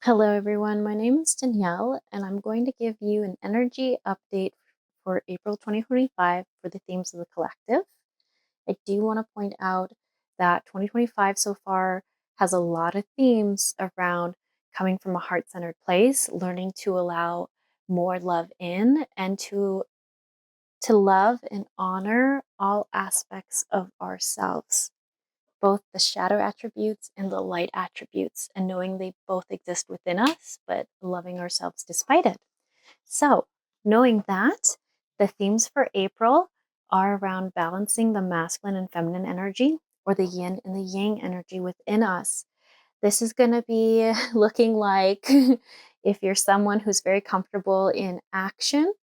Hello, everyone. My name is Danielle, and I'm going to give you an energy update for April 2025 for the themes of the collective. I do want to point out that 2025 so far has a lot of themes around coming from a heart centered place, learning to allow more love in, and to love and honor all aspects of ourselves, both the shadow attributes and the light attributes, and knowing they both exist within us, but loving ourselves despite it. So, knowing that, the themes for April are around balancing the masculine and feminine energy, or the yin and the yang energy within us. This is going to be looking like if you're someone who's very comfortable in action,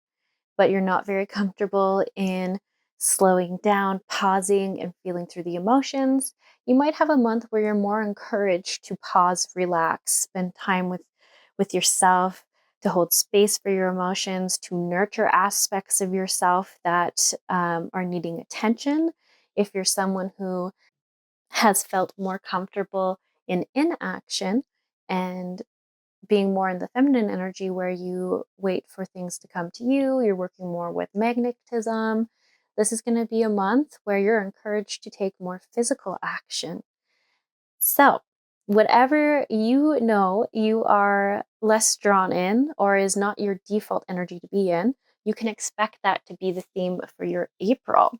but you're not very comfortable in slowing down, pausing, and feeling through the emotions, you might have a month where you're more encouraged to pause, relax, spend time with yourself, to hold space for your emotions, to nurture aspects of yourself that are needing attention. If you're someone who has felt more comfortable in inaction and being more in the feminine energy where you wait for things to come to you, you're working more with magnetism. This is going to be a month where you're encouraged to take more physical action. So, whatever you know you are less drawn in or is not your default energy to be in, you can expect that to be the theme for your April.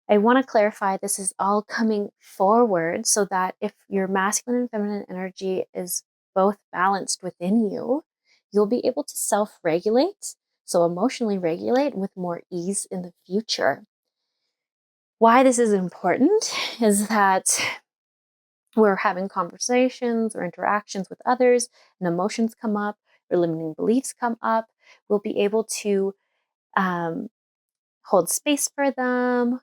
I want to clarify this is all coming forward so that if your masculine and feminine energy is both balanced within you, you'll be able to self regulate, so emotionally regulate with more ease in the future. Why this is important is that we're having conversations or interactions with others, and emotions come up, or limiting beliefs come up. We'll be able to um, hold space for them,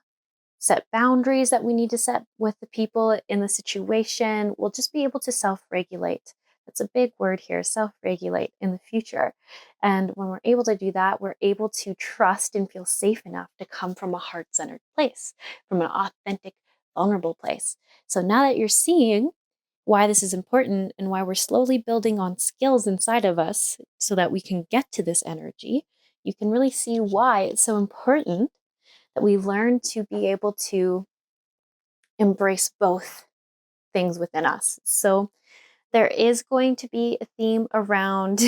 set boundaries that we need to set with the people in the situation. We'll just be able to self regulate. That's a big word here, self regulate in the future. And when we're able to do that, we're able to trust and feel safe enough to come from a heart centered place, from an authentic, vulnerable place. So now that you're seeing why this is important and why we're slowly building on skills inside of us so that we can get to this energy, you can really see why it's so important that we learn to be able to embrace both things within us. So there is going to be a theme around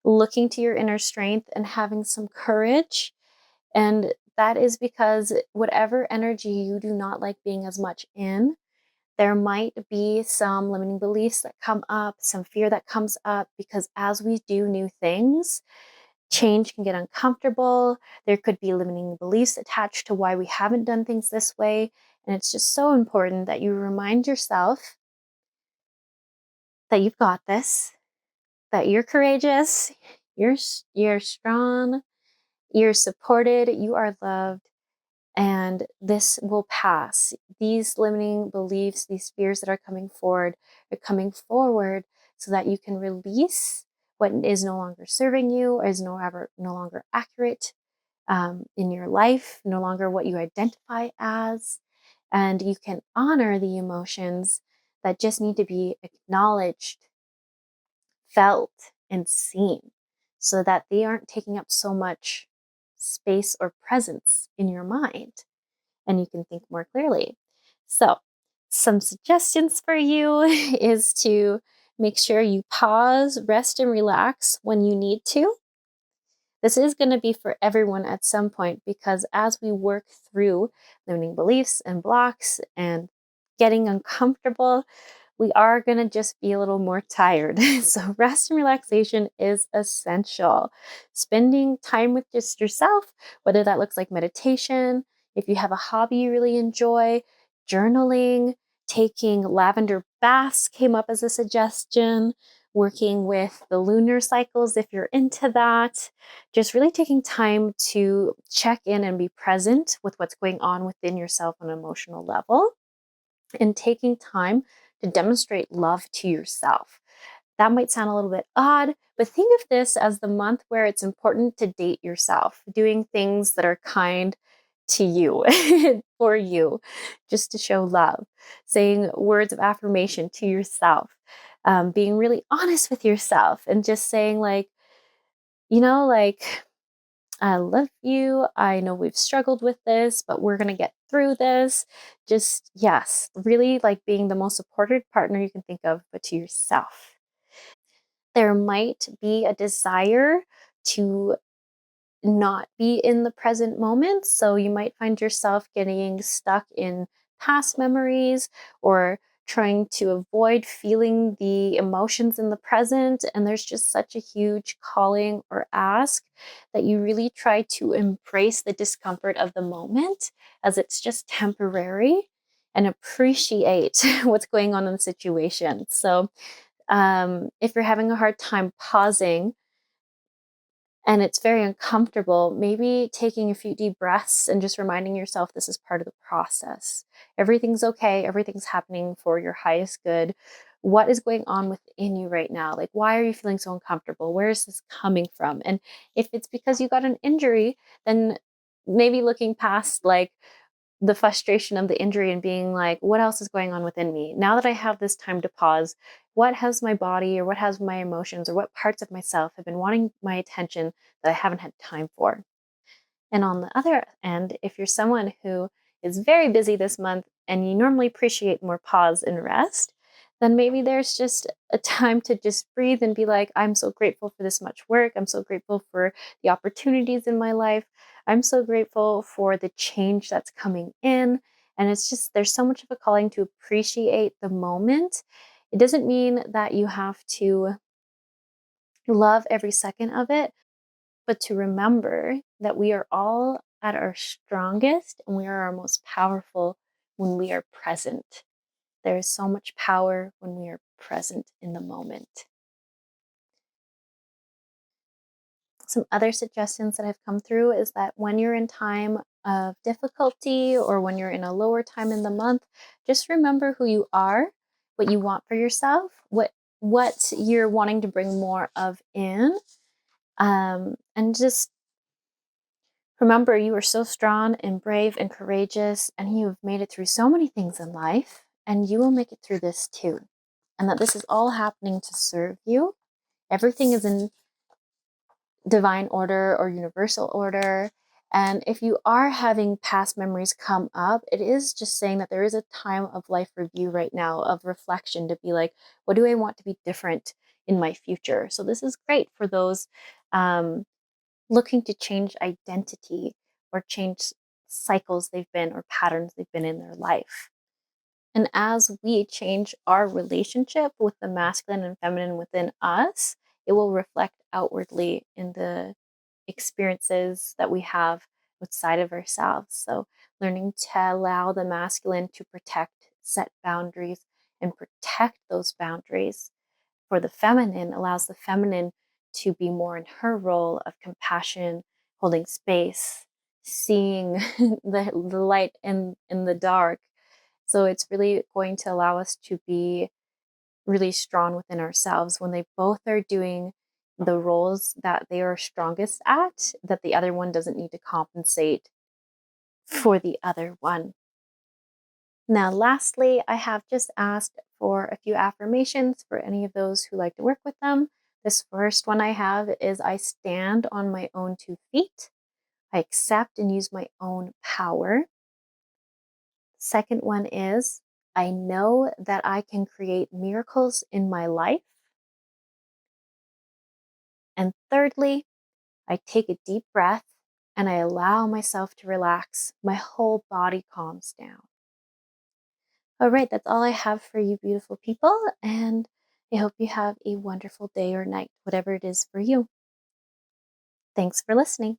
looking to your inner strength and having some courage. And that is because whatever energy you do not like being as much in, there might be some limiting beliefs that come up, some fear that comes up, because as we do new things, change can get uncomfortable. There could be limiting beliefs attached to why we haven't done things this way. And it's just so important that you remind yourself that you've got this, that you're courageous, you're strong, you're supported, you are loved, and this will pass. These limiting beliefs, these fears that are coming forward are coming forward so that you can release what is no longer serving you or is no longer accurate in your life, no longer what you identify as. And you can honor the emotions that just need to be acknowledged, felt, and seen so that they aren't taking up so much space or presence in your mind and you can think more clearly. So, some suggestions for you is to make sure you pause, rest, and relax when you need to. This is going to be for everyone at some point because as we work through limiting beliefs and blocks and getting uncomfortable, we are going to just be a little more tired. So, rest and relaxation is essential. Spending time with just yourself, whether that looks like meditation, if you have a hobby you really enjoy, journaling, taking lavender baths came up as a suggestion, working with the lunar cycles if you're into that, just really taking time to check in and be present with what's going on within yourself on an emotional level, and taking time to demonstrate love to yourself. That might sound a little bit odd, but think of this as the month where it's important to date yourself, doing things that are kind to you, for you, just to show love, saying words of affirmation to yourself. being really honest with yourself and just saying, like, you know, like, I love you. I know we've struggled with this, but we're going to get through this. Just, yes, really like being the most supportive partner you can think of, but to yourself. There might be a desire to not be in the present moment. So you might find yourself getting stuck in past memories or trying to avoid feeling the emotions in the present. And there's just such a huge calling or ask that you really try to embrace the discomfort of the moment as it's just temporary and appreciate what's going on in the situation. So if you're having a hard time pausing, and it's very uncomfortable, maybe taking a few deep breaths and just reminding yourself this is part of the process. Everything's okay. Everything's happening for your highest good. What is going on within you right now? Like, why are you feeling so uncomfortable? Where is this coming from? And if it's because you got an injury, then maybe looking past like the frustration of the injury and being like, what else is going on within me? Now that I have this time to pause, what has my body or what has my emotions or what parts of myself have been wanting my attention that I haven't had time for? And on the other end, if you're someone who is very busy this month and you normally appreciate more pause and rest, then maybe there's just a time to just breathe and be like, I'm so grateful for this much work. I'm so grateful for the opportunities in my life. I'm so grateful for the change that's coming in. And it's just, there's so much of a calling to appreciate the moment. It doesn't mean that you have to love every second of it, but to remember that we are all at our strongest and we are our most powerful when we are present. There is so much power when we are present in the moment. Some other suggestions that have come through is that when you're in time of difficulty or when you're in a lower time in the month, just remember who you are, what you want for yourself, what you're wanting to bring more of in, and just remember, you are so strong and brave and courageous, and you have made it through so many things in life, and you will make it through this too. And that this is all happening to serve you. Everything is in divine order or universal order. And if you are having past memories come up, it is just saying that there is a time of life review right now, of reflection to be like, what do I want to be different in my future? So, this is great for those um, looking to change identity or change cycles they've been or patterns they've been in their life. And as we change our relationship with the masculine and feminine within us, it will reflect outwardly in the experiences that we have outside of ourselves. So, learning to allow the masculine to protect, set boundaries, and protect those boundaries for the feminine allows the feminine to be more in her role of compassion, holding space, seeing the light in the dark. So it's really going to allow us to be really strong within ourselves when they both are doing the roles that they are strongest at, that the other one doesn't need to compensate for the other one. Now, lastly, I have just asked for a few affirmations for any of those who like to work with them. This first one I have is I stand on my own 2 feet. I accept and use my own power. Second one is I know that I can create miracles in my life. And thirdly, I take a deep breath and I allow myself to relax. My whole body calms down. All right, that's all I have for you, beautiful people. And I hope you have a wonderful day or night, whatever it is for you. Thanks for listening.